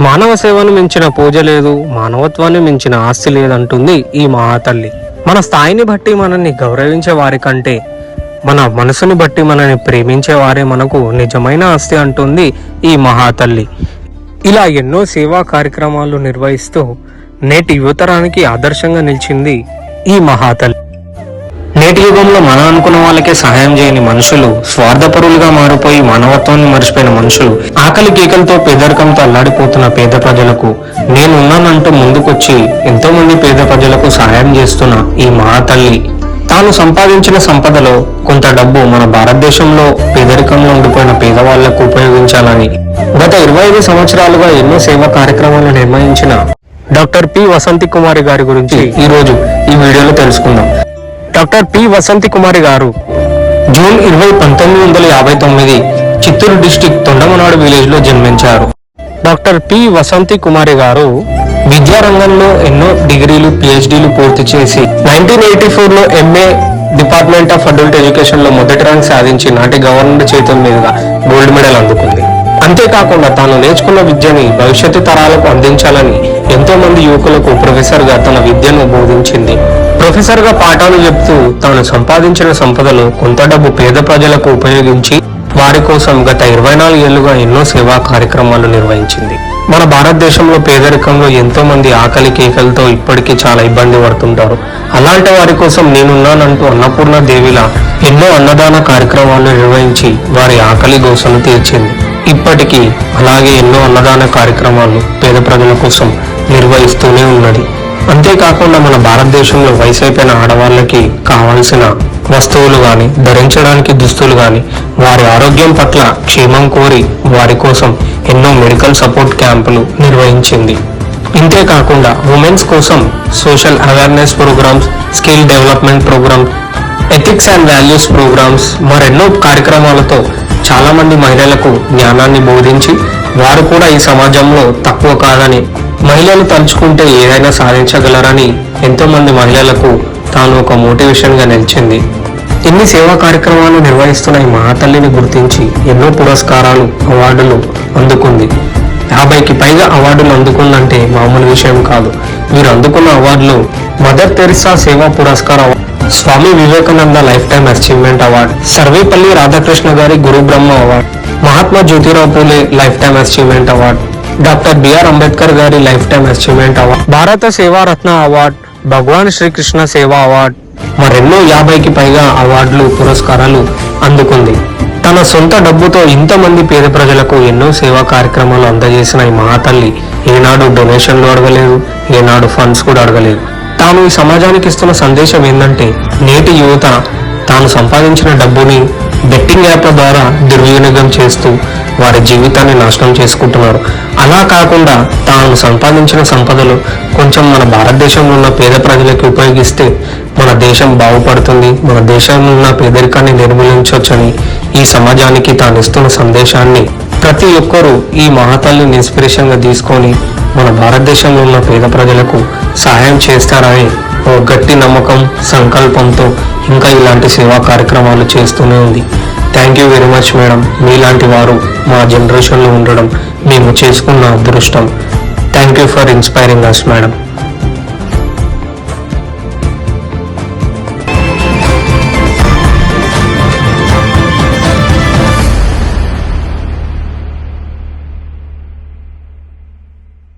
మానవ సేవను మించిన పూజ లేదు, మానవత్వాన్ని మించిన ఆస్తి లేదంటుంది ఈ మహాతల్లి. మన స్థాయిని బట్టి మనల్ని గౌరవించే వారి కంటే మన మనసుని బట్టి మనల్ని ప్రేమించే వారే మనకు నిజమైన ఆస్తి అంటుంది ఈ మహాతల్లి. ఇలా ఎన్నో సేవా కార్యక్రమాలు నిర్వహిస్తూ నేటి యువతరానికి ఆదర్శంగా నిలిచింది ఈ మహాతల్లి. నేటి యుగంలో మనం అనుకున్న వాళ్ళకే సహాయం చేయని మనుషులు, స్వార్థపరులుగా మారిపోయి మానవత్వాన్ని మర్చిపోయిన మనుషులు, ఆకలి కేకలతో పేదరికంతో అల్లాడిపోతున్న పేద ప్రజలకు నేనున్నానంటూ ముందుకొచ్చి ఎంతో మంది పేద ప్రజలకు సహాయం చేస్తున్న ఈ మహాతల్లి తాను సంపాదించిన సంపదలో కొంత డబ్బు మన భారతదేశంలో పేదరికంలో ఉండిపోయిన పేదవాళ్లకు ఉపయోగించాలని గత 25 సంవత్సరాలుగా ఎన్నో సేవా కార్యక్రమాలు నిర్వహించిన డాక్టర్ పి వసంతి కుమారి గారి గురించి ఈ రోజు ఈ వీడియోలో తెలుసుకుందాం. డాక్టర్ పి వసంతి కుమారి గారు June 20, 1959 Chittoor district Thondamanadu village లో జన్మించారు. డాక్టర్ పి వసంతి కుమారి గారు విద్యారంగంలో ఎన్నో డిగ్రీలు, పిహెచ్డీలు పూర్తి చేసి 1984 లో MA department of adult education లో మొదటి ర్యాంక్ సాధించి నాటి గవర్నర్ చేతుల మీదుగా గోల్డ్ మెడల్ అందుకుంది. అంతేకాకుండా తాను నేర్చుకున్న విద్యని భవిష్యత్తు తరాలకు అందించాలని ఎంతో మంది యువకులకు ప్రొఫెసర్ గా తన విద్యను బోధించింది. ప్రొఫెసర్ గా పాఠాలు చెప్తూ తాను సంపాదించిన సంపదలో కొంత డబ్బు పేద ప్రజలకు ఉపయోగించి వారి కోసం గత 24 ఏళ్లుగా ఎన్నో సేవా కార్యక్రమాలు నిర్వహించింది. మన భారతదేశంలో పేదరికంలో ఎంతో మంది ఆకలి కేకలతో ఇప్పటికీ చాలా ఇబ్బంది పడుతుంటారు. అలాంటి వారి కోసం నేనున్నానంటూ అన్నపూర్ణ దేవిలా ఎన్నో అన్నదాన కార్యక్రమాలు నిర్వహించి వారి ఆకలి గోసను తీర్చింది. ఇప్పటికీ అలాగే ఎన్నో అన్నదాన కార్యక్రమాలు పేద ప్రజల కోసం నిర్వహిస్తూనే ఉన్నది. అంతేకాకుండా మన భారతదేశంలో వయసు అయిపోయిన ఆడవాళ్ళకి కావాల్సిన వస్తువులు గాని, ధరించడానికి దుస్తులు గాని, వారి ఆరోగ్యం పట్ల క్షేమం కోరి వారి కోసం ఎన్నో మెడికల్ సపోర్ట్ క్యాంపులు నిర్వహించింది. ఇంతేకాకుండా ఉమెన్స్ కోసం social awareness programmes, skill development programmes, ethics and values programmes మరెన్నో కార్యక్రమాలతో చాలా మంది మహిళలకు జ్ఞానాన్ని బోధించి వారు కూడా ఈ సమాజంలో తక్కువ కాదని, మహిళలు తలుచుకుంటే ఏదైనా సాధించగలరని ఎంతో మంది మహిళలకు తాను ఒక మోటివేషన్ గా నిలిచింది. ఇన్ని సేవా కార్యక్రమాలు నిర్వహిస్తున్న ఈ మహాతల్లిని గుర్తించి ఎన్నో పురస్కారాలు, అవార్డులు అందుకుంది. 50కి పైగా అవార్డులు అందుకుందంటే మామూలు విషయం కాదు. వీరు అందుకున్న అవార్డులు మదర్ తెరిసా సేవా పురస్కారం, Swami Vivekananda lifetime achievement award, Sarvepalli Radhakrishna గారి Guru Brahma award, Mahatma Jyotirao Phule lifetime achievement award, doctor B R Ambedkar గారి లైఫ్ టైమ్ అచీవ్మెంట్ అవార్డు, భారత సేవా రత్న అవార్డు, భగవాన్ శ్రీకృష్ణ సేవా అవార్డు మరెన్నో 50కి పైగా అవార్డులు, పురస్కారాలు అందుకుంది. తన సొంత డబ్బుతో ఇంతమంది పేద ప్రజలకు ఎన్నో సేవా కార్యక్రమాలు అందజేసిన ఈ మహాతల్లి ఏనాడు డొనేషన్లు అడగలేదు, ఏనాడు ఫండ్స్ కూడా అడగలేదు. తాను ఈ సమాజానికి ఇస్తున్న సందేశం ఏంటంటే నేటి యువత తాను సంపాదించిన డబ్బుని బెట్టింగ్ యాప్ల ద్వారా దుర్వినియోగం చేస్తూ వారి జీవితాన్ని నాశనం చేసుకుంటున్నారు. అలా కాకుండా తాను సంపాదించిన సంపదలు కొంచెం మన భారతదేశంలో ఉన్న పేద ప్రజలకు ఉపయోగిస్తే మన దేశం బాగుపడుతుంది, మన దేశంలో ఉన్న పేదరికాన్ని నిర్మూలించవచ్చని ఈ సమాజానికి తాను ఇస్తున్న సందేశాన్ని ప్రతి ఒక్కరూ ఈ మహాతల్లిని ఇన్స్పిరేషన్ గా తీసుకొని మన భారతదేశంలో ఉన్న పేద ప్రజలకు సహాయం చేస్తారని ఒక గట్టి నమ్మకం, సంకల్పంతో ఇంకా ఇలాంటి సేవా కార్యక్రమాలు చేస్తూనే ఉంది. Thank you very much madam. మీలాంటి వారు మా జనరేషన్లో ఉండడం మేము చేసుకున్న అదృష్టం. Thank you for inspiring us madam.